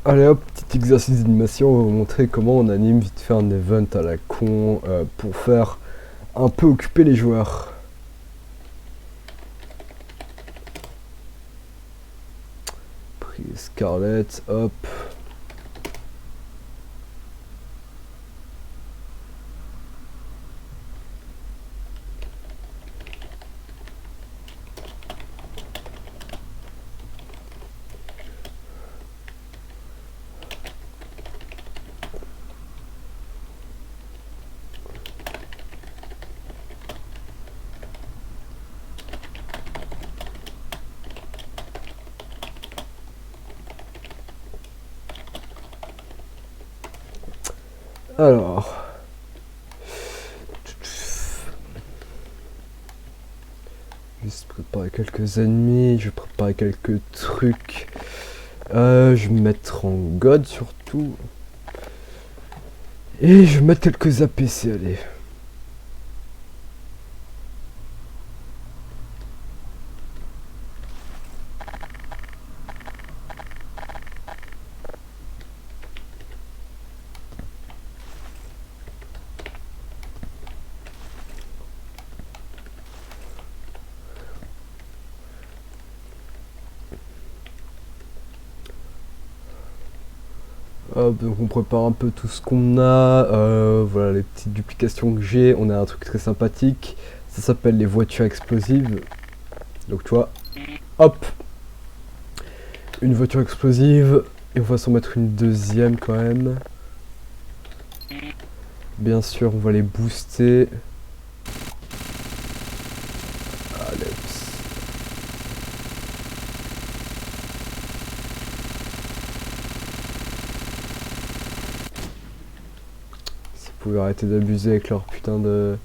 Allez hop, petit exercice d'animation, on va vous montrer comment on anime vite fait un event à la con pour faire un peu occuper les joueurs. Prise Scarlett, hop. Alors, juste préparer quelques ennemis, je vais préparer quelques trucs. Je vais me mettre en God surtout. Et je vais mettre quelques APC, allez. Hop, donc on prépare un peu tout ce qu'on a. Voilà les petites duplications que j'ai. On a un truc très sympathique. Ça s'appelle les voitures explosives. Donc tu vois, hop, une voiture explosive. Et on va s'en mettre une deuxième quand même. Bien sûr, on va les booster. Allez, si vous pouvez arrêter d'abuser avec leur putain de...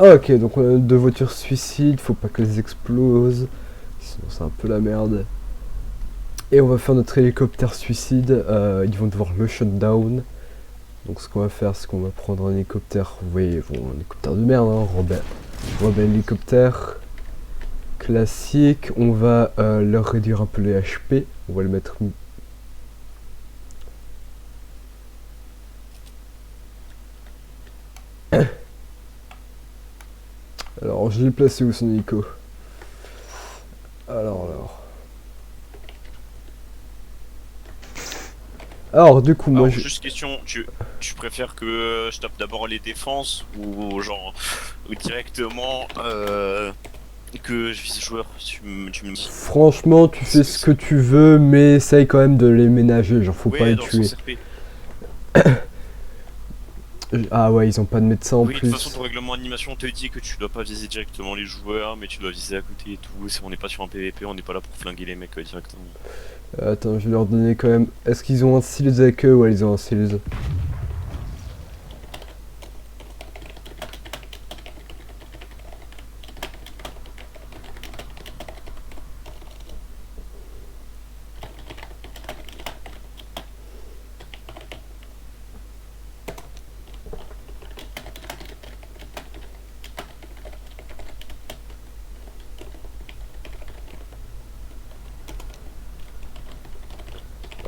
Ah ok, donc on a deux voitures suicides, faut pas qu'elles explosent, sinon c'est un peu la merde. Et on va faire notre hélicoptère suicide, ils vont devoir le shutdown. Donc ce qu'on va faire, c'est qu'on va prendre un hélicoptère, vous voyez, bon, un hélicoptère de merde, hein, Robin hélicoptère classique. On va leur réduire un peu les HP, on va le mettre... Alors, je l'ai placé où son hélico? Alors... Alors, du coup, moi Alors, je... juste question, tu préfères que je tape d'abord les défenses ou genre ou directement que je vise le joueur? Tu me dis. Franchement, tu fais ce que tu veux, mais essaye quand même de les ménager, genre faut pas Ouais, les dans le tuer. sens RP. Ah ouais, ils ont pas de médecin en Oui, de toute façon, plus. ton règlement animation te dit que tu dois pas viser directement les joueurs, mais tu dois viser à côté et tout. On n'est pas sur un PVP, on n'est pas là pour flinguer les mecs directement. Attends, je vais leur donner quand même... Est-ce qu'ils ont un Seals avec eux? Ouais, ils ont un Seals.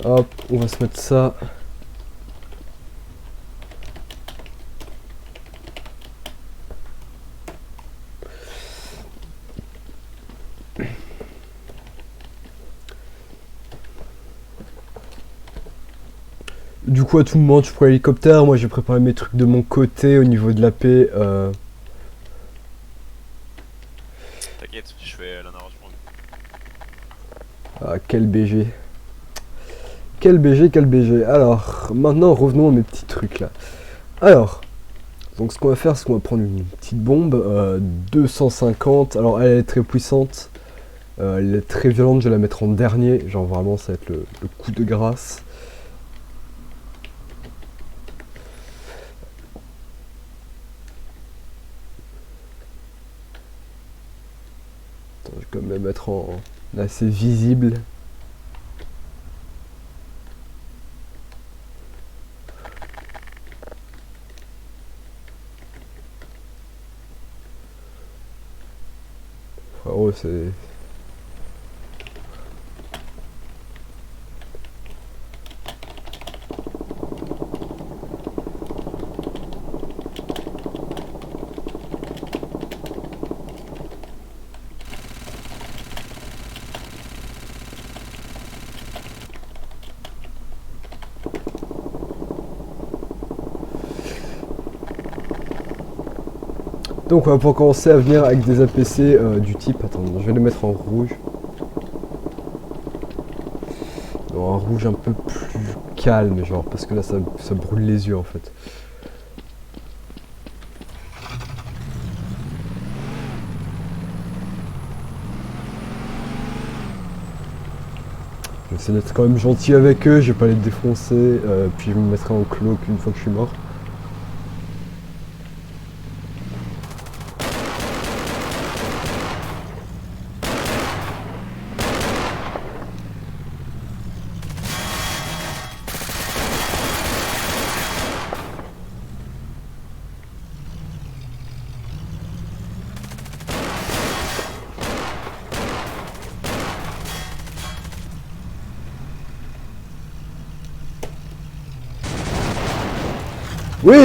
Hop, on va se mettre ça. Du coup, à tout moment, tu prends l'hélicoptère. Moi, j'ai préparé mes trucs de mon côté au niveau de la paix. T'inquiète, je fais la narration. Ah, quel BG. Quel BG, quel BG. Alors, maintenant, revenons à mes petits trucs là. Alors, donc ce qu'on va faire, c'est qu'on va prendre une petite bombe. 250. Alors, elle est très puissante. Elle est très violente. Je vais la mettre en dernier. Genre, vraiment, ça va être le coup de grâce. Attends, je vais quand même la mettre en assez visible. Frérot, c'est... Donc on va pouvoir commencer à venir avec des APC du type... Attends, je vais les mettre en rouge. Non, un rouge un peu plus calme, genre, parce que là ça brûle les yeux en fait. Je vais essayer d'être quand même gentil avec eux, je vais pas les défoncer, puis je me mettrai en cloak une fois que je suis mort. Oui!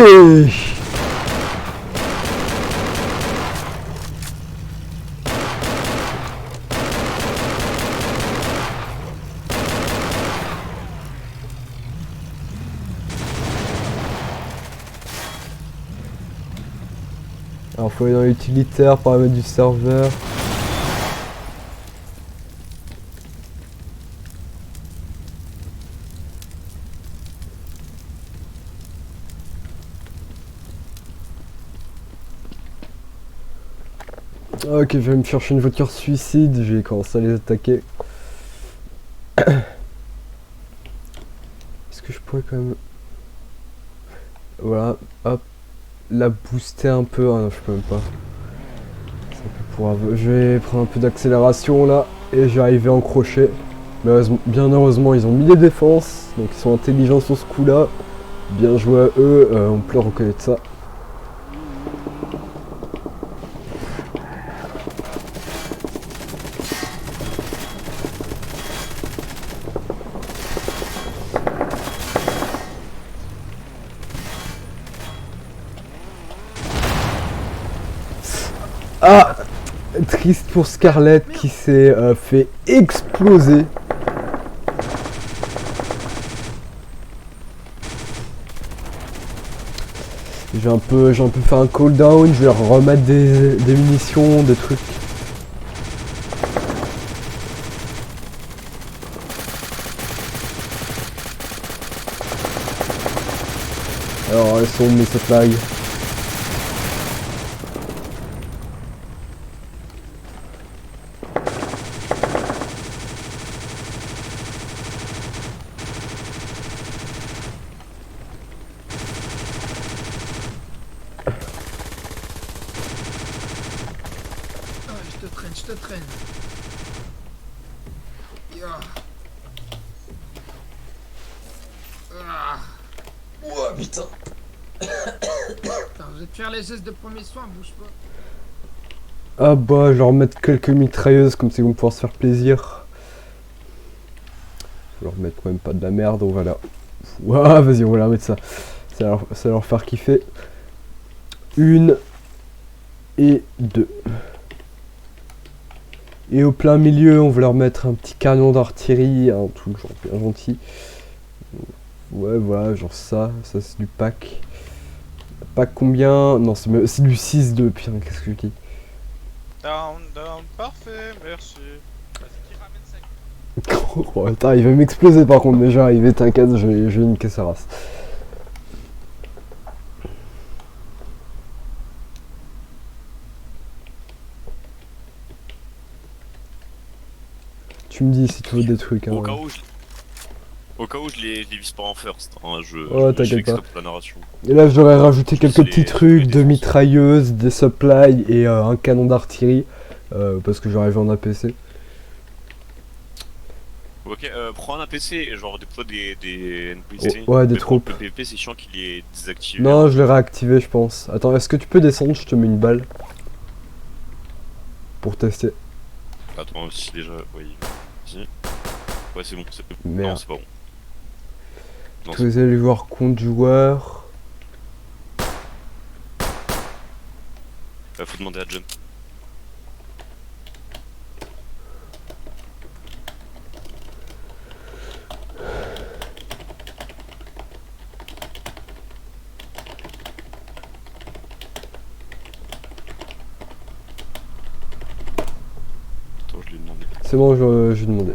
Alors faut aller dans l'utilitaire, paramètres du serveur. Ok, je vais me chercher une voiture suicide, je vais commencer à les attaquer. Est-ce que je pourrais quand même... Voilà, hop, la booster un peu. Ah non, je peux même pas. C'est un peu pour... Je vais prendre un peu d'accélération là, et je vais arriver en crochet. Mais bien heureusement, ils ont mis des défenses, donc ils sont intelligents sur ce coup-là. Bien joué à eux, on peut leur reconnaître ça. Ah, triste pour Scarlett qui s'est fait exploser. J'ai un peu fait un cooldown, je vais leur remettre des munitions, des trucs. Alors elles sont mes supplies. Je te traîne. Ya. Ah. Ouah putain. Attends, je vais te faire les gestes de premiers soins, bouge pas. Ah bah, je vais leur mettre quelques mitrailleuses comme ça ils vont pouvoir se faire plaisir. Je vais leur mettre quand même pas de la merde, on va là. Ouah, vas-y, on va leur mettre ça. Ça va leur faire kiffer. 1 et 2. Et au plein milieu, on va leur mettre un petit canon d'artillerie, un truc genre bien gentil. Ouais, voilà, genre ça c'est du pack. Pack combien? Non, c'est du 6-2, putain, qu'est-ce que je dis? Down, parfait, merci. Vas-y, qui ramène ça. Oh, attends, il va m'exploser par contre, mais je vais arriver, t'inquiète, je vais niquer sa race. Tu me dis si tu veux des trucs. Hein, Au cas où je les vise pas en first, hein, Oh, je t'inquiète fais exprès pas. pour la narration. Et là, j'aurais rajouté Je quelques sais petits les trucs de défenses. mitrailleuses, des supplies et un canon d'artillerie. Parce que j'arrive en APC. Ok, prends un APC, genre déploie des NPC. Oh, ouais, des Mais troupes. Le PVP, c'est chiant qu'il est désactivé. Non, je l'ai réactivé, je pense. Attends, est-ce que tu peux descendre? Je te mets une balle. Pour tester. Attends, si déjà, oui. Si. Ouais, c'est bon, c'est bon. Merde. Non, c'est pas bon. Non, Vous allez voir compte joueur. faut demander à John. Attends, je lui ai demandé. C'est bon, je vais demander.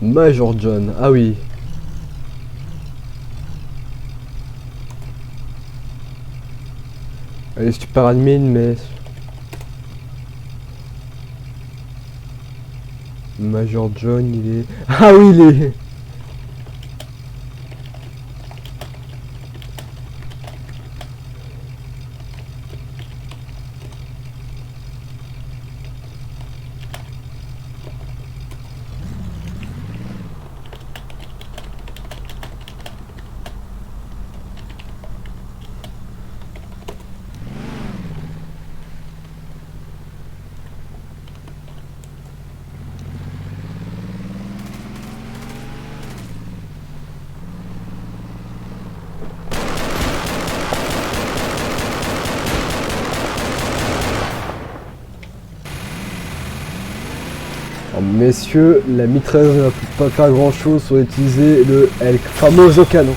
Major John, ah oui. Allez, super admin, mais... Major John, il est... Ah oui, il est... Oh, messieurs, la mitrailleuse ne va pas faire grand chose pour utiliser le El Famoso canon.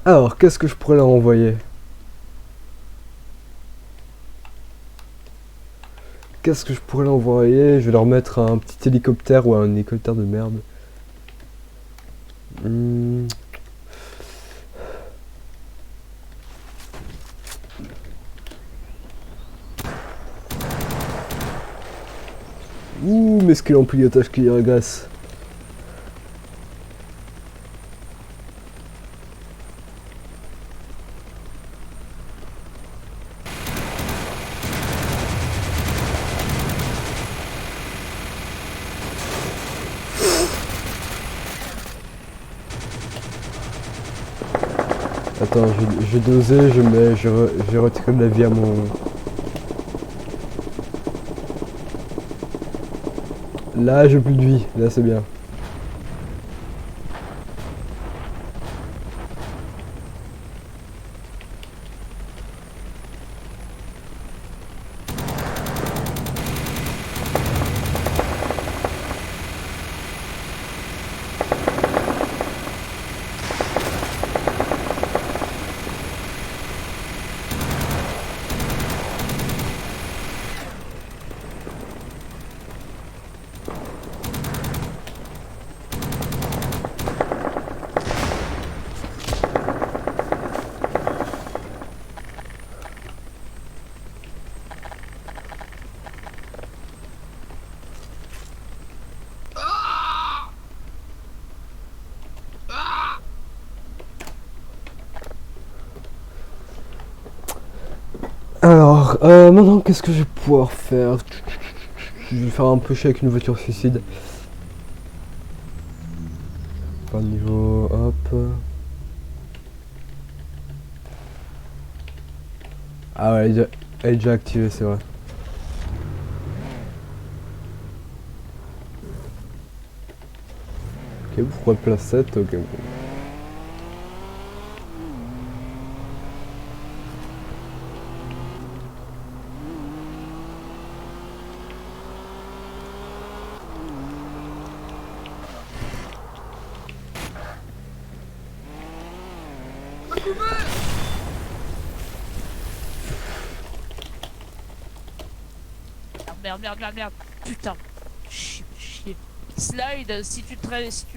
Alors, qu'est-ce que je pourrais leur envoyer? Qu'est-ce que je pourrais leur envoyer? Je vais leur mettre un petit hélicoptère ou un hélicoptère de merde. Ouh, mais ce qu'il est en pilotage qui agace. Attends, je vais doser, je retire de la vie à mon... Là, j'ai plus de vie, là c'est bien. Alors, maintenant, qu'est-ce que je vais pouvoir faire? Je vais faire un peu chier avec une voiture suicide. Par niveau, hop. Ah ouais, elle est déjà activée, c'est vrai. Ok, pourquoi place 7? Ok, bon. Merde. Putain. Chier. Slide, si tu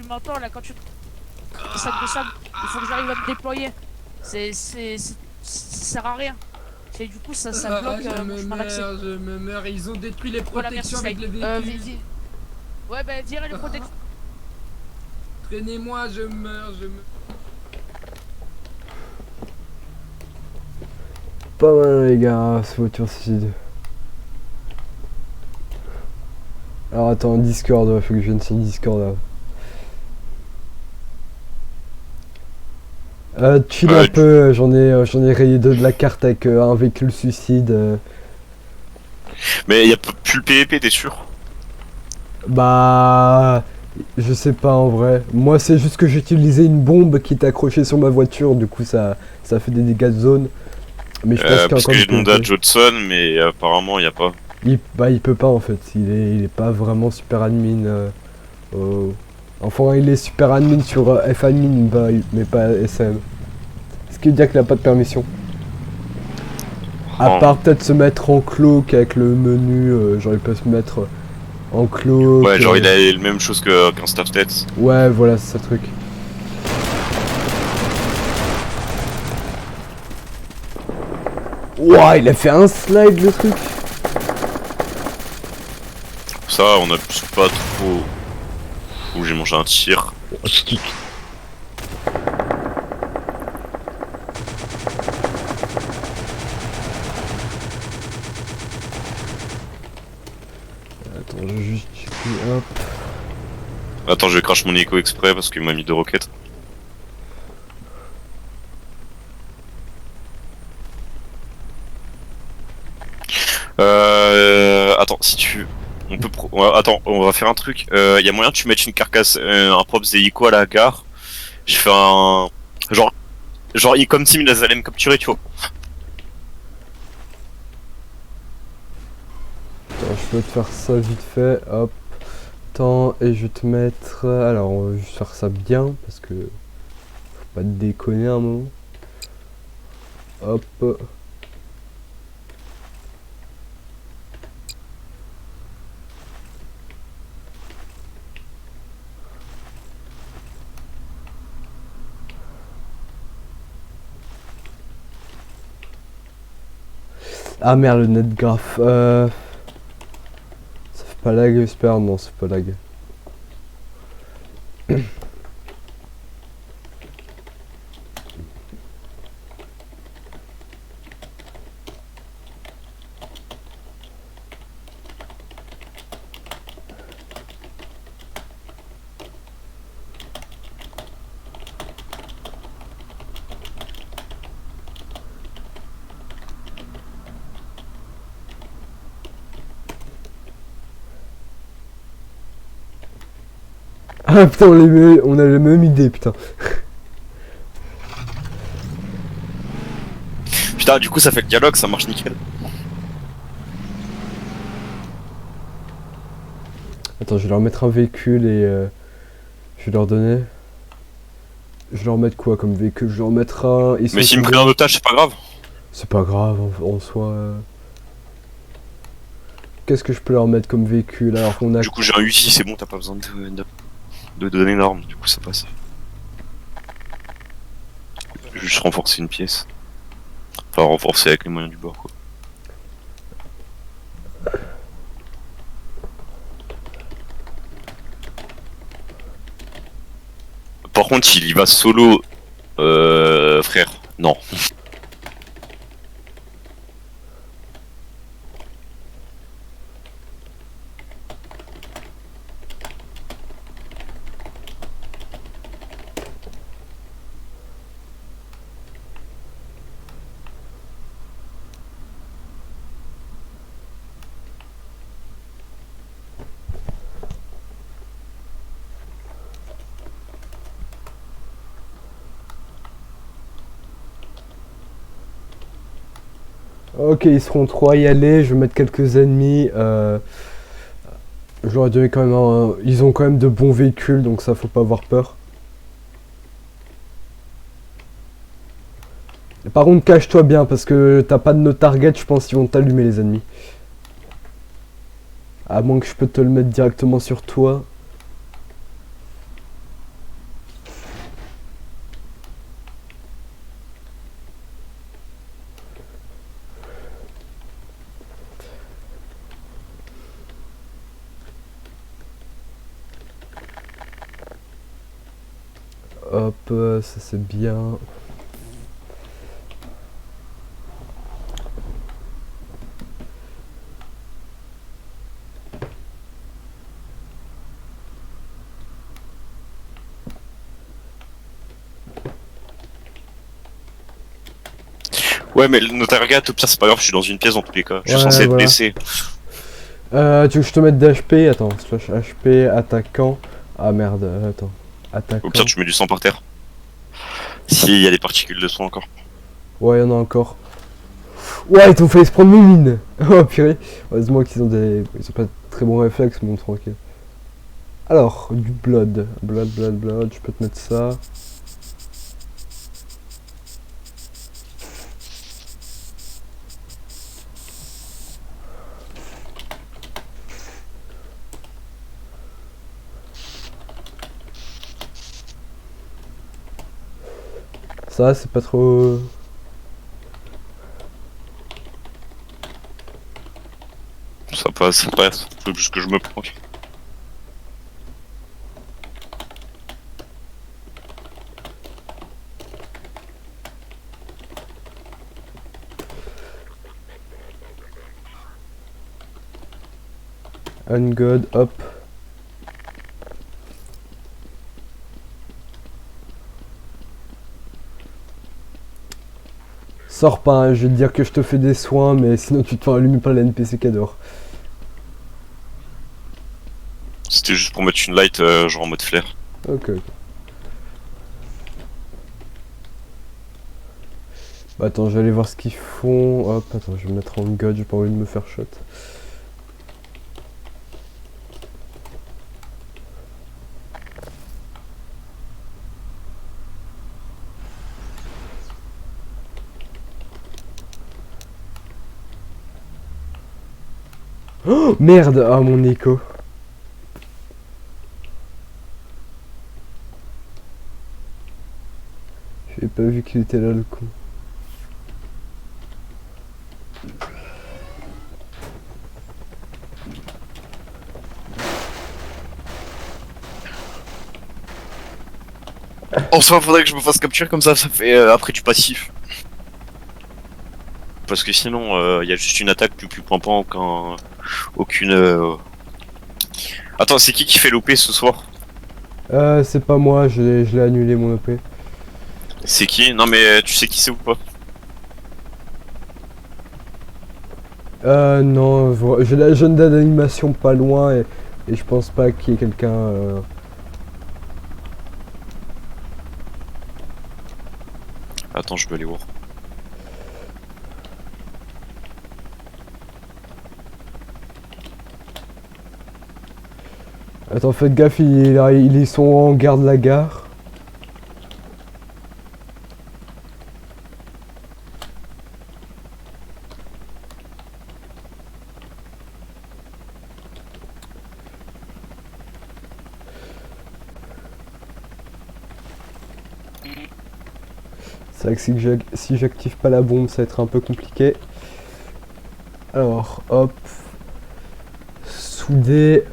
m'entends là, quand tu... Ça me descend, il faut que j'arrive à me déployer. Ça sert à rien. Et du coup, ça bloque mon chemin d'accès. Je me meurs, ils ont détruit les Voilà, protections merci, avec Slide. les véhicules. Ouais, bah, virez les protections. Traînez-moi, je meurs. Pas mal les gars, cette voiture suicide. Alors attends, Discord, faut que je vienne sur Discord là. Chill Ouais, un peu, j'en ai rayé deux de la carte avec un véhicule suicide. Mais y a plus le PVP, t'es sûr? Bah, je sais pas en vrai. Moi, c'est juste que j'utilisais une bombe qui était accrochée sur ma voiture, du coup ça fait des dégâts de zone. Mais je pense qu'il y a Parce encore que du j'ai demandé à PvP. Johnson, mais apparemment y a pas. Il peut pas en fait, il est pas vraiment super admin. Enfin, il est super admin sur FAdmin, mais pas SM. Ce qui veut dire qu'il a pas de permission. À Oh. part peut-être se mettre en cloak avec le menu, genre il peut se mettre en cloak. Ouais, genre il a la même chose qu'un staff tête. Ouais, voilà, c'est ça le truc. Ouah, il a fait un slide le truc. Ça, on abuse pas trop. Ouh, j'ai mangé un tir. Attends, je vais juste checker, hop. Attends, je vais crash mon écho exprès parce qu'il m'a mis 2 roquettes. Attends, si tu... On peut... Attends, on va faire un truc. Y a moyen que tu mettes une carcasse, un props hélico à la gare. Je fais un... Genre, il est comme Tim, il allait me capturer, tu vois. Attends, je peux te faire ça vite fait, hop. Attends, et je vais te mettre... Alors, on va juste faire ça bien, parce que... Faut pas te déconner un moment. Hop. Ah merde, le netgraph. Ça fait pas lag, j'espère. Non, c'est pas lag. Ah putain, on a la même idée, putain. Putain, du coup, ça fait le dialogue, ça marche nickel. Attends, je vais leur mettre un véhicule et je vais leur donner. Je vais leur mettre quoi comme véhicule? Je vais leur mettre un. Ils sont Mais s'il me combien? prend un otage, c'est pas grave. C'est pas grave en soi. Qu'est-ce que je peux leur mettre comme véhicule alors qu'on a. Du coup, j'ai un Uzi, c'est bon, t'as pas besoin de données énormes, du coup, ça passe. Je vais juste renforcer une pièce. Enfin, renforcer avec les moyens du bord, quoi. Par contre, il y va solo, frère. Non. Ok, ils seront 3 à y aller. Je vais mettre quelques ennemis. Je leur ai donné quand même un. Ils ont quand même de bons véhicules donc ça faut pas avoir peur. Par contre, cache-toi bien parce que t'as pas de no target, je pense qu'ils vont t'allumer les ennemis. À moins que je peux te le mettre directement sur toi. Hop, ça c'est bien. Ouais, mais ne t'arrête, au pire, c'est pas grave, je suis dans une pièce dans tous les cas. Je suis Ouais, censé être voilà. blessé. Tu veux que je te mette des HP? Attends, slash HP, attaquant. Ah merde, attends. Attaquant. Au pire, tu mets du sang par terre. S'il y a des particules de sang encore. Ouais, y'en a encore. Ouais, ils t'ont fait se prendre mes mines. Oh purée. Heureusement qu'ils ont des... Ils ont pas de très bons réflexes, mais bon, tranquille. Alors, du blood. Blood. Je peux te mettre ça. Ça, c'est pas trop... Ça passe. Faut juste que je me planque. Ungod, hop. Sors pas, hein, je vais te dire que je te fais des soins, mais sinon tu te fais allumer par la NPC qu'adore. C'était juste pour mettre une light, genre en mode flair. Ok. Bah attends, je vais aller voir ce qu'ils font. Hop, attends, je vais me mettre en god, j'ai pas envie de me faire shot. Oh merde! Ah mon écho. J'ai pas vu qu'il était là le con. Enfin, faudrait que je me fasse capturer comme ça fait après du passif. Parce que sinon, il y a juste une attaque plus point aucune. Attends, c'est qui fait l'OP ce soir? C'est pas moi, je l'ai annulé mon OP. C'est qui? Non, mais tu sais qui c'est ou pas? Non, j'ai la jeune d'animation pas loin et je pense pas qu'il y ait quelqu'un. Attends, je peux aller voir. Attends, faites gaffe, ils sont en garde la gare. C'est vrai que si j'active pas la bombe, ça va être un peu compliqué. Alors, hop. Souder.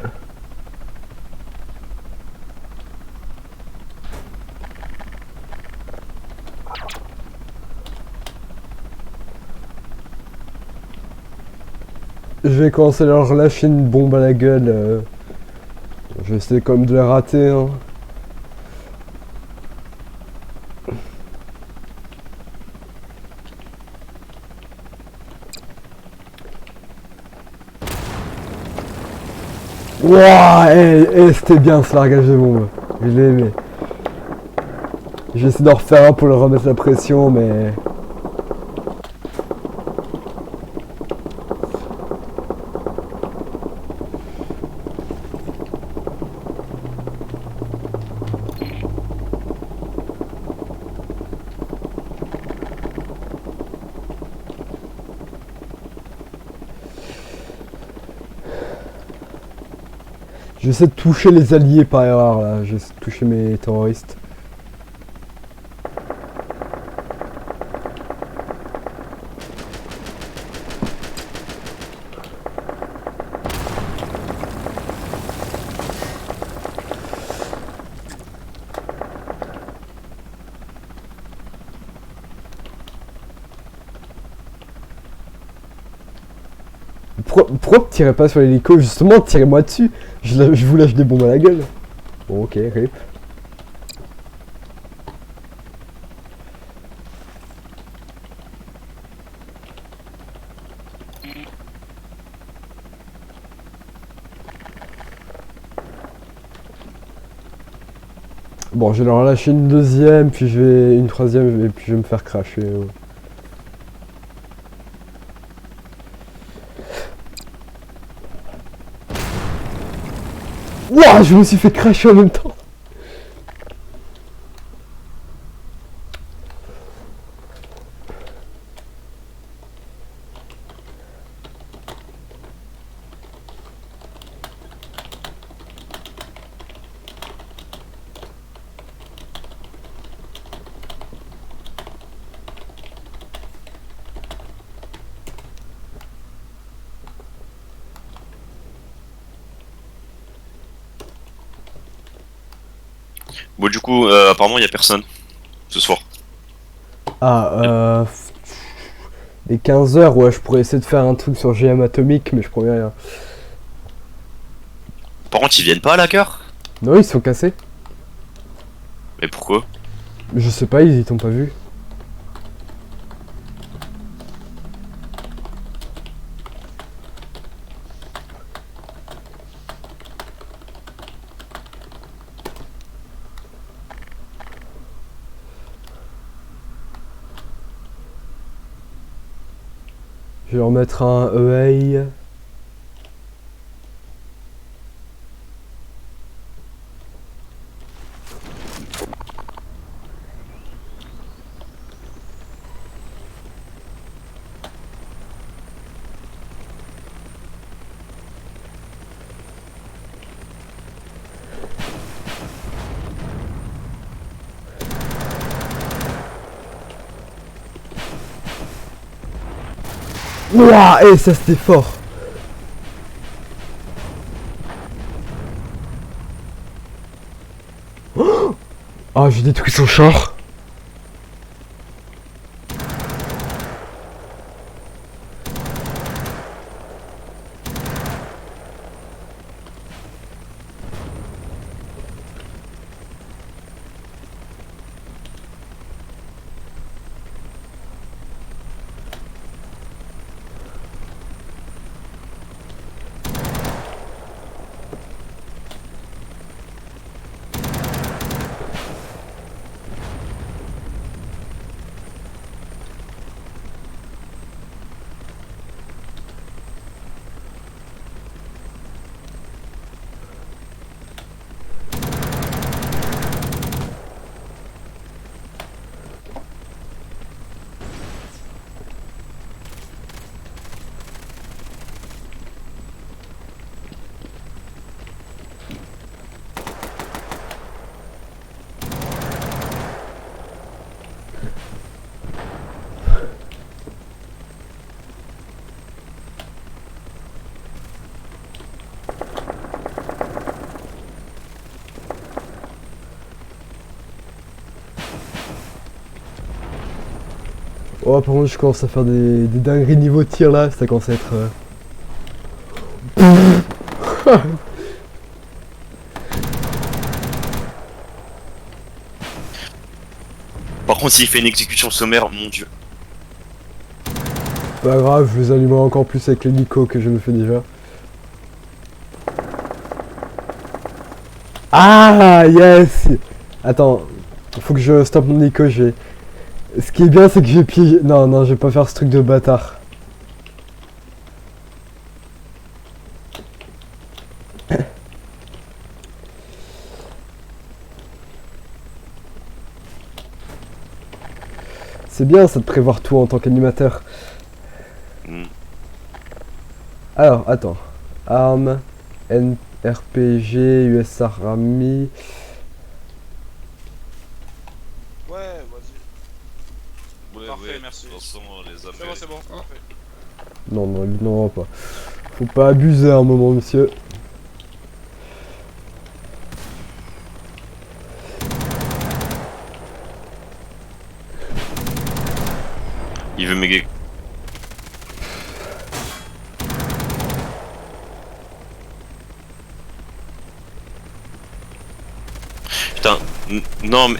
Je vais commencer à leur lâcher une bombe à la gueule. Je vais essayer quand même de la rater. Hein. Wouah, c'était bien ce largage de bombe. Je l'ai aimé. Je vais essayer d'en refaire un pour leur remettre la pression, mais... J'essaie de toucher les alliés par erreur là, j'essaie de toucher mes terroristes. Pourquoi tirez pas sur l'hélico? Justement, tirez-moi dessus. Je vous lâche des bombes à la gueule. Bon, ok, rip. Bon, je vais leur lâcher une deuxième, puis je vais une troisième, et puis je vais me faire cracher. Wouah, je me suis fait cracher en même temps. Bon, du coup, apparemment, y a personne ce soir. Ah, les 15 heures, ouais, je pourrais essayer de faire un truc sur GM Atomique, mais je promets rien. Par contre, ils viennent pas à la gare? Non, ils se sont cassés. Mais pourquoi? Je sais pas, ils t'ont pas vu. Je vais leur mettre un EA. Ouah, et ça c'était fort. Oh, ah, j'ai détruit son char. Oh, par contre, je commence à faire des dingueries niveau tir là, ça commence à être. Par contre, s'il fait une exécution sommaire, mon dieu. Pas grave, je les allumerai encore plus avec l'hélico que je me fais déjà. Ah, yes! Attends, faut que je stoppe mon hélico, je vais. Ce qui est bien, c'est que j'ai piégé. Non, non, je vais pas faire ce truc de bâtard. C'est bien ça de prévoir tout en tant qu'animateur. Hmm. Alors, attends. Armes, RPG, US Army. Ouais, vas-y. Ouais, Parfait, merci. De toute façon, les C'est bon, abeilles. c'est bon. Oh. Parfait. Non, non, lui, non, pas. Faut pas abuser à un moment, monsieur. Il veut méga. Putain, non mais.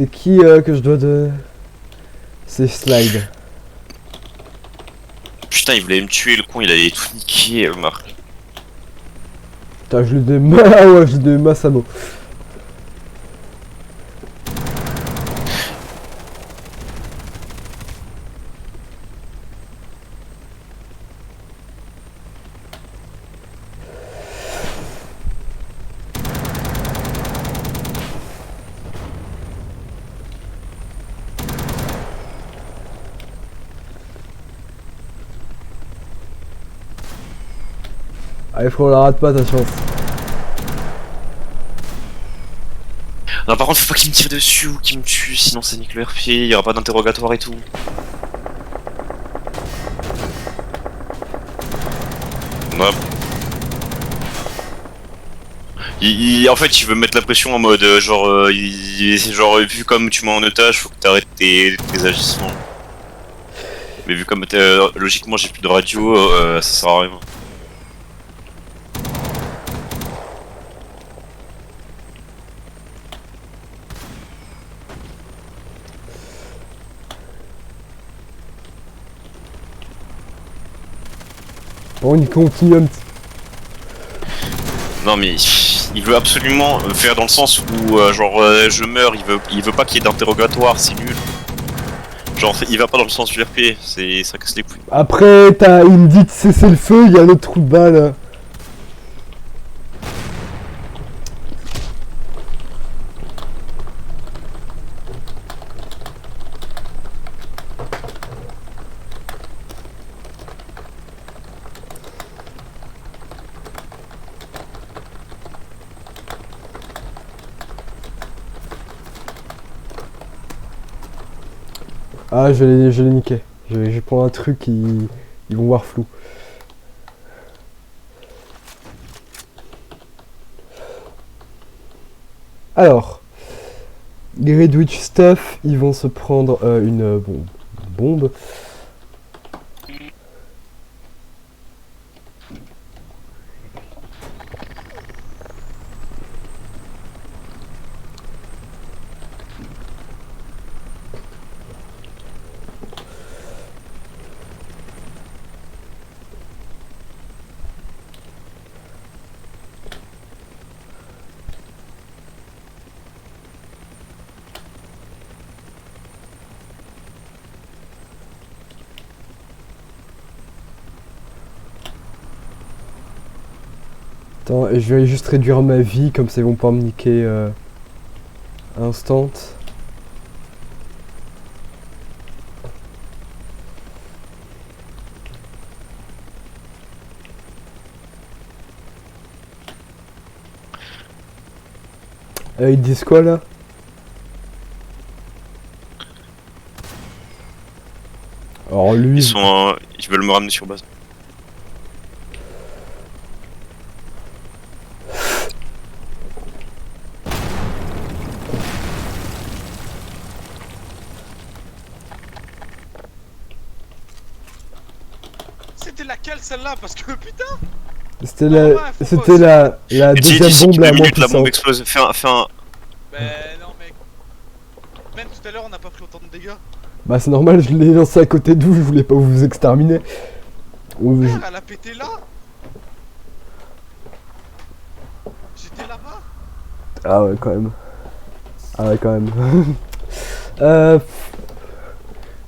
C'est qui que je dois de... C'est Slide. Putain, il voulait me tuer, le con, il allait tout niquer, Marc. Putain, je l'ai des mains, ah ouais, je l'ai des mains à mot. Allez frérot, la rate pas ta chance. Non, par contre, faut pas qu'il me tire dessus ou qu'il me tue, sinon ça nique le RP, il y aura pas d'interrogatoire et tout. Non. En fait, il veut mettre la pression en mode genre vu comme tu m'as en otage, faut que t'arrêtes tes agissements. Mais vu comme logiquement j'ai plus de radio, ça sert à rien. Bon, on continue un petit... Non mais il veut absolument faire dans le sens où je meurs, il veut pas qu'il y ait d'interrogatoire, c'est nul. Genre il va pas dans le sens du RP, ça casse les couilles. Après, t'as une dite cessez le feu, il y a un autre trou de balle. Ah, je l'ai niqué. Je vais prendre un truc, ils vont voir flou. Alors, les Red Witch Stuff, ils vont se prendre une bombe. Attends, et je vais juste réduire ma vie, comme ça ils vont pas me niquer instant. Ils disent quoi là? Alors lui... Ils veulent me ramener sur base. C'était laquelle celle-là? Parce que putain. C'était Non, ouais, la, faut c'était pas la Et deuxième bombe la moins la bombe puissante. explose. Fais un... Mais non mec. Même tout à l'heure on n'a pas pris autant de dégâts. Bah c'est normal, je l'ai lancé à côté de vous, je voulais pas vous exterminer. Merde, elle a pété là. J'étais là-bas. Ah ouais quand même. Ah ouais quand même.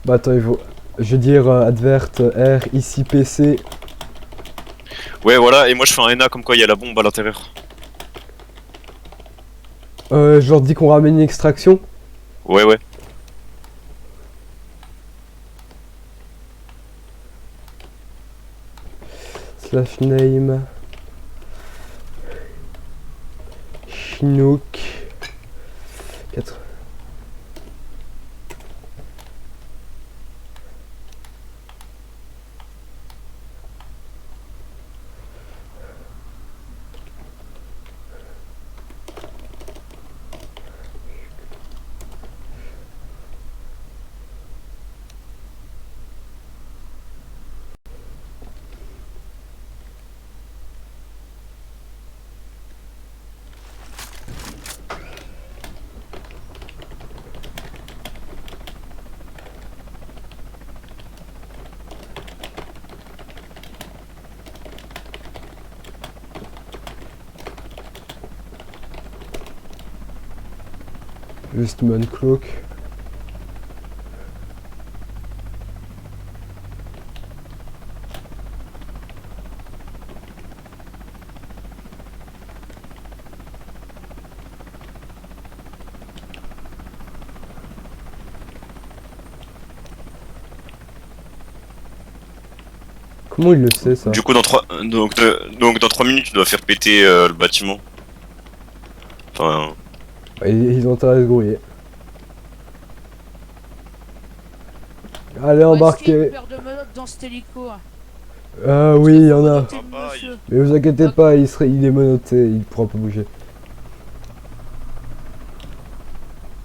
Bah attends, il faut... Je vais dire advert R, ici PC. Ouais voilà, et moi je fais un NA comme quoi il y a la bombe à l'intérieur. Je leur dis qu'on ramène une extraction. Ouais ouais. Slash name. Chinook. 4. Juste me uncloak. Comment il le sait ça? Du coup, donc dans 3 minutes, tu dois faire péter le bâtiment. Enfin, Ils ont intérêt à se grouiller. Allez, Est-ce qu'il y a embarquez. une paire de menottes dans cet hélico? Ah oui, il y en a. Menotté, Ah bah, monsieur. Mais vous inquiétez pas, il est menotté, il pourra pas bouger.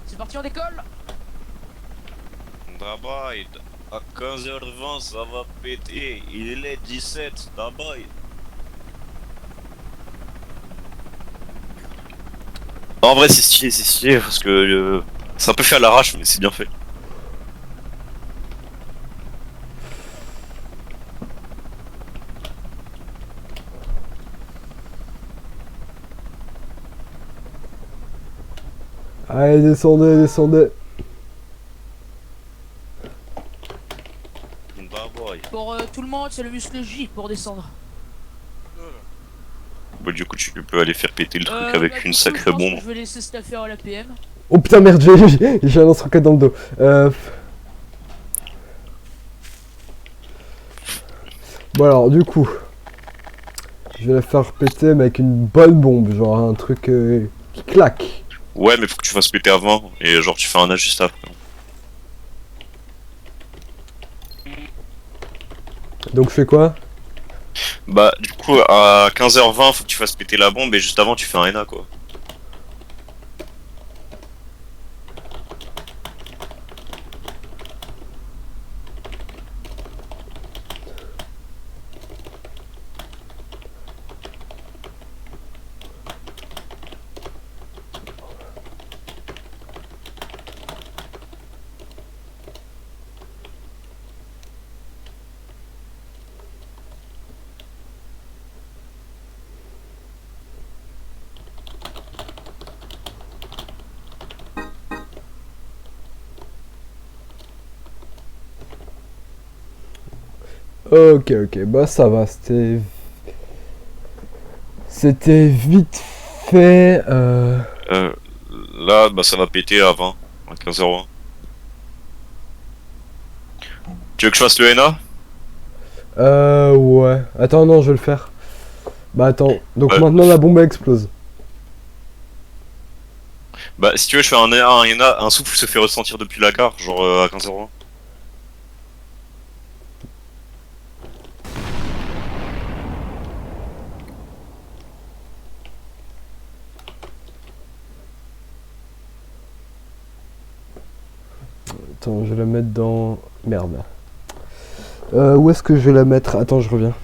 C'est parti, on décolle. d'abord, à 15h20, ça va péter. Il est 17, d'abord. En vrai, c'est stylé, parce que c'est un peu fait à l'arrache, mais c'est bien fait. Allez, descendez, descendez. D'abord. Pour tout le monde, c'est le muscle J pour descendre. Bon, du coup, tu peux aller faire péter le truc Là, avec du une coup, sacrée je pense bombe. que je vais laisser cette affaire à la PM. Oh putain, merde, j'ai un lance-roquette dans le dos. Bon alors, du coup, je vais la faire péter mais avec une bonne bombe, genre un truc qui claque. Ouais, mais faut que tu fasses péter avant, et genre, tu fais un juste après. Donc je fais quoi? Bah, du coup, à 15h20, faut que tu fasses péter la bombe, et juste avant, tu fais un ENA, quoi. Ok, ok, bah ça va, c'était vite fait. Là, bah, ça va péter à 20, à 15h20. Tu veux que je fasse le ENA? Ouais. Attends, non, je vais le faire. Bah attends, donc Ouais. maintenant la bombe elle explose. Bah, si tu veux, je fais un ENA, un souffle se fait ressentir depuis la gare, genre à 15h20. Attends, je vais la mettre dans... Merde. Où est-ce que je vais la mettre? Attends, je reviens.